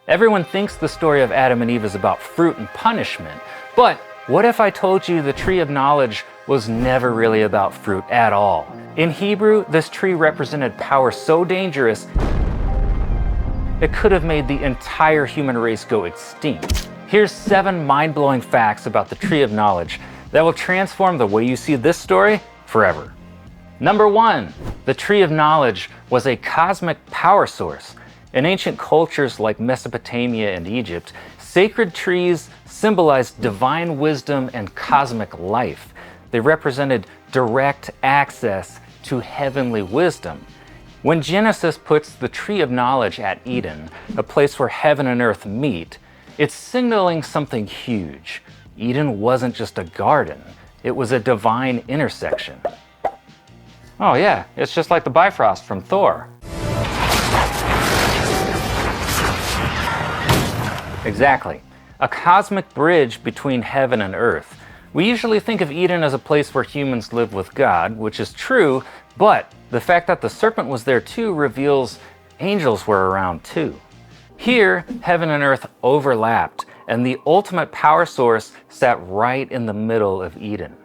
Everyone thinks the story of Adam and Eve is about fruit and punishment, but what if I told you the tree of knowledge was never really about fruit at all? In Hebrew, this tree represented power so dangerous, it could have made the entire human race go extinct. Here's 7 mind-blowing facts about the tree of knowledge that will transform the way you see this story forever. Number 1, the tree of knowledge was a cosmic power source. In ancient cultures like Mesopotamia and Egypt, sacred trees symbolized divine wisdom and cosmic life. They represented direct access to heavenly wisdom. When Genesis puts the tree of knowledge at Eden, a place where heaven and earth meet, it's signaling something huge. Eden wasn't just a garden, it was a divine intersection. Oh yeah, it's just like the Bifrost from Thor. Exactly. A cosmic bridge between heaven and earth. We usually think of Eden as a place where humans live with God, which is true, but the fact that the serpent was there too reveals angels were around too. Here, heaven and earth overlapped, and the ultimate power source sat right in the middle of Eden.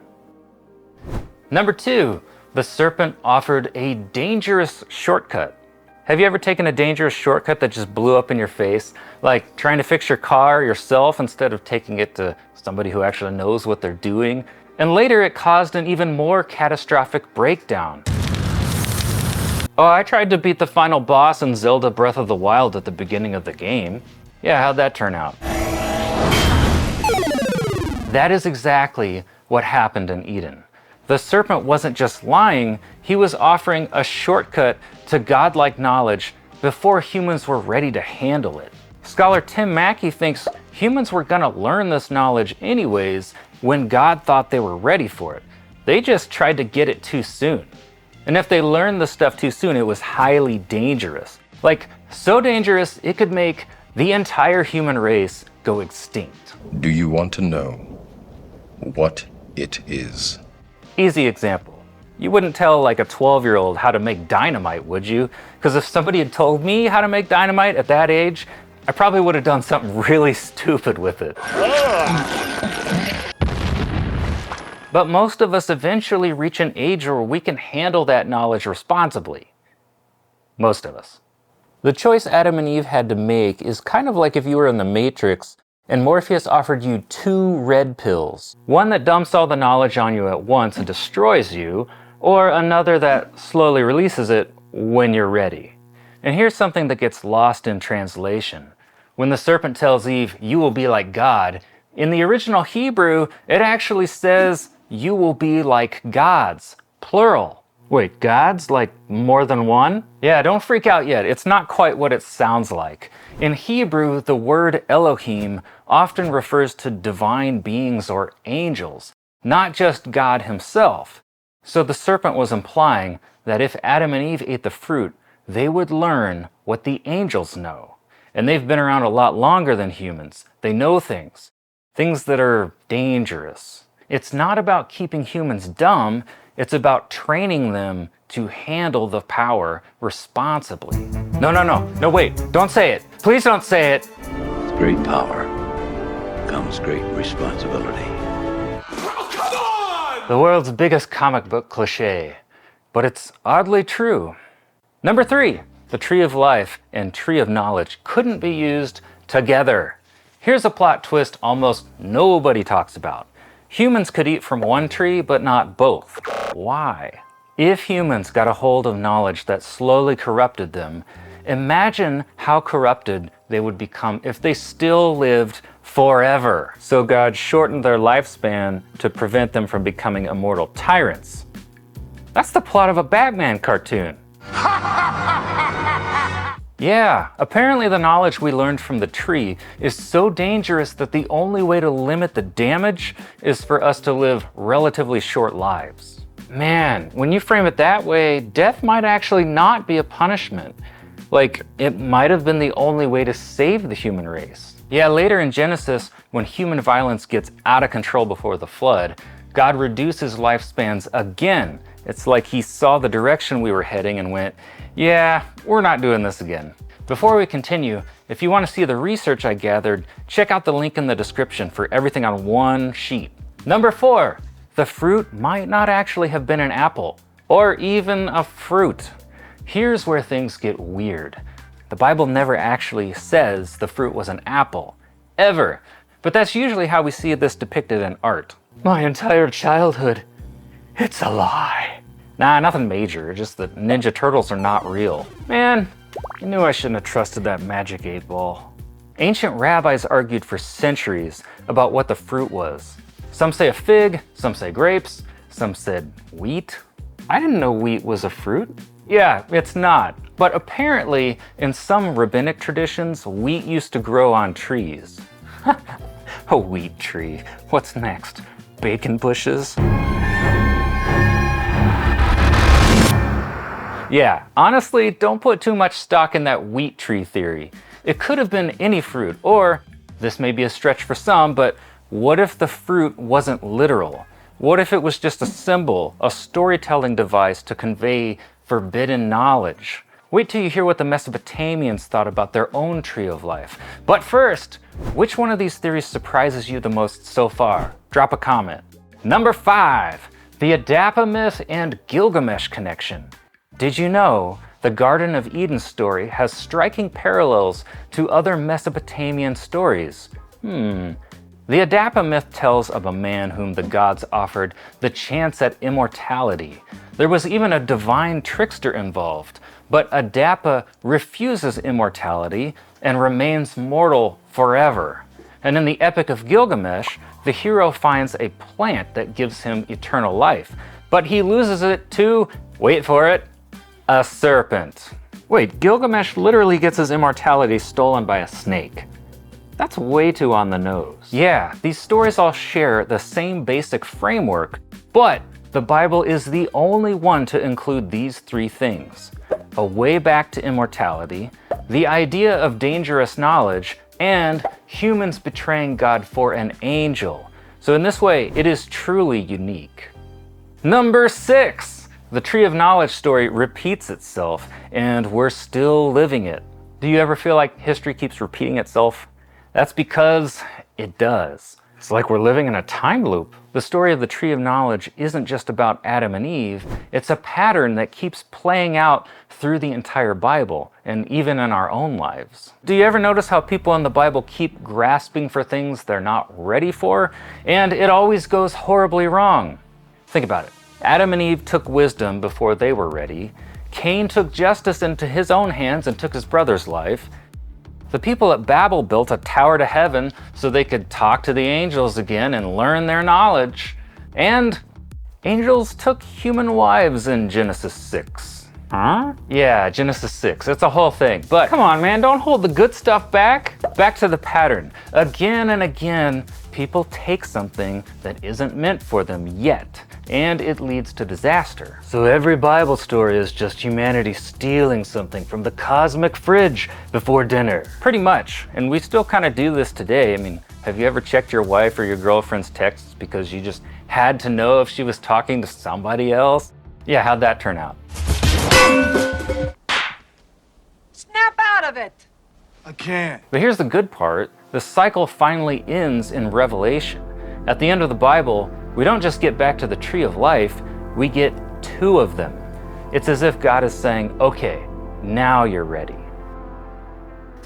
Number 2, the serpent offered a dangerous shortcut. Have you ever taken a dangerous shortcut that just blew up in your face? Like trying to fix your car yourself instead of taking it to somebody who actually knows what they're doing? And later it caused an even more catastrophic breakdown. Oh, I tried to beat the final boss in Zelda Breath of the Wild at the beginning of the game. Yeah, how'd that turn out? That is exactly what happened in Eden. The serpent wasn't just lying, he was offering a shortcut to godlike knowledge before humans were ready to handle it. Scholar Tim Mackey thinks humans were gonna learn this knowledge anyways when God thought they were ready for it. They just tried to get it too soon. And if they learned the stuff too soon, it was highly dangerous. Like, so dangerous it could make the entire human race go extinct. Do you want to know what it is? Easy example. You wouldn't tell like a 12-year-old how to make dynamite, would you? Because if somebody had told me how to make dynamite at that age, I probably would have done something really stupid with it. But most of us eventually reach an age where we can handle that knowledge responsibly. Most of us. The choice Adam and Eve had to make is kind of like if you were in the Matrix and Morpheus offered you 2 red pills. One that dumps all the knowledge on you at once and destroys you, or another that slowly releases it when you're ready. And here's something that gets lost in translation. When the serpent tells Eve, "You will be like God," in the original Hebrew, it actually says, "You will be like gods," plural. Wait, gods? Like more than one? Yeah, don't freak out yet. It's not quite what it sounds like. In Hebrew, the word Elohim often refers to divine beings or angels, not just God himself. So the serpent was implying that if Adam and Eve ate the fruit, they would learn what the angels know. And they've been around a lot longer than humans. They know things that are dangerous. It's not about keeping humans dumb, it's about training them to handle the power responsibly. No, wait, don't say it. Please don't say it. With great power comes great responsibility. Come on! The world's biggest comic book cliche, but it's oddly true. Number 3, the tree of life and tree of knowledge couldn't be used together. Here's a plot twist almost nobody talks about. Humans could eat from one tree, but not both. Why? If humans got a hold of knowledge that slowly corrupted them, imagine how corrupted they would become if they still lived forever. So God shortened their lifespan to prevent them from becoming immortal tyrants. That's the plot of a Batman cartoon. Yeah, apparently the knowledge we learned from the tree is so dangerous that the only way to limit the damage is for us to live relatively short lives. Man, when you frame it that way, death might actually not be a punishment. Like, it might have been the only way to save the human race. Yeah, later in Genesis, when human violence gets out of control before the flood, God reduces lifespans again. It's like he saw the direction we were heading and went, yeah, we're not doing this again. Before we continue, if you want to see the research I gathered, check out the link in the description for everything on one sheet. Number 4, the fruit might not actually have been an apple, or even a fruit. Here's where things get weird. The Bible never actually says the fruit was an apple, ever. But that's usually how we see this depicted in art. My entire childhood, it's a lie. Nah, nothing major, just that Ninja Turtles are not real. Man, I knew I shouldn't have trusted that magic 8-ball. Ancient rabbis argued for centuries about what the fruit was. Some say a fig, some say grapes, some said wheat. I didn't know wheat was a fruit. Yeah, it's not. But apparently, in some rabbinic traditions, wheat used to grow on trees. A wheat tree. What's next? Bacon bushes? Yeah, honestly, don't put too much stock in that wheat tree theory. It could have been any fruit, or, this may be a stretch for some, but what if the fruit wasn't literal? What if it was just a symbol, a storytelling device to convey forbidden knowledge? Wait till you hear what the Mesopotamians thought about their own tree of life. But first, which one of these theories surprises you the most so far? Drop a comment. Number 5, the Adapa myth and Gilgamesh connection. Did you know the Garden of Eden story has striking parallels to other Mesopotamian stories? The Adapa myth tells of a man whom the gods offered the chance at immortality. There was even a divine trickster involved, but Adapa refuses immortality and remains mortal forever. And in the Epic of Gilgamesh, the hero finds a plant that gives him eternal life, but he loses it to, wait for it, a serpent. Wait, Gilgamesh literally gets his immortality stolen by a snake. That's way too on the nose. Yeah, these stories all share the same basic framework, but the Bible is the only one to include these 3 things: a way back to immortality, the idea of dangerous knowledge, and humans betraying God for an angel. So in this way, it is truly unique. Number 6. The Tree of Knowledge story repeats itself, and we're still living it. Do you ever feel like history keeps repeating itself? That's because it does. It's like we're living in a time loop. The story of the Tree of Knowledge isn't just about Adam and Eve, it's a pattern that keeps playing out through the entire Bible, and even in our own lives. Do you ever notice how people in the Bible keep grasping for things they're not ready for, and it always goes horribly wrong? Think about it. Adam and Eve took wisdom before they were ready. Cain took justice into his own hands and took his brother's life. The people at Babel built a tower to heaven so they could talk to the angels again and learn their knowledge. And angels took human wives in Genesis 6. Huh? Yeah, Genesis 6. It's a whole thing. But come on, man, don't hold the good stuff back. Back to the pattern. Again and again, people take something that isn't meant for them yet, and it leads to disaster. So every Bible story is just humanity stealing something from the cosmic fridge before dinner. Pretty much. And we still kind of do this today. I mean, have you ever checked your wife or your girlfriend's texts because you just had to know if she was talking to somebody else? Yeah, how'd that turn out? Snap out of it! I can't. But here's the good part. The cycle finally ends in Revelation. At the end of the Bible, we don't just get back to the tree of life, we get 2 of them. It's as if God is saying, okay, now you're ready.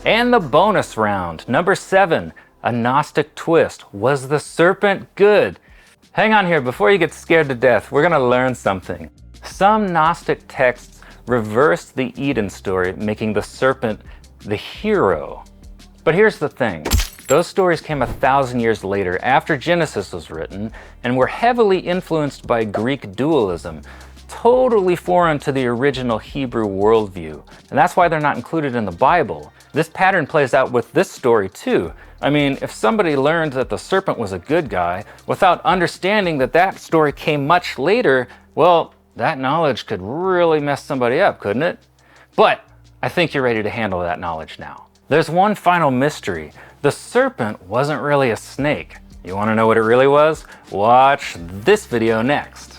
And the bonus round, number 7, a Gnostic twist. Was the serpent good? Hang on here, before you get scared to death, we're gonna learn something. Some Gnostic texts reverse the Eden story, making the serpent the hero. But here's the thing. Those stories came 1,000 years later, after Genesis was written, and were heavily influenced by Greek dualism, totally foreign to the original Hebrew worldview. And that's why they're not included in the Bible. This pattern plays out with this story too. I mean, if somebody learned that the serpent was a good guy, without understanding that that story came much later, well, that knowledge could really mess somebody up, couldn't it? But I think you're ready to handle that knowledge now. There's one final mystery. The serpent wasn't really a snake. You want to know what it really was? Watch this video next.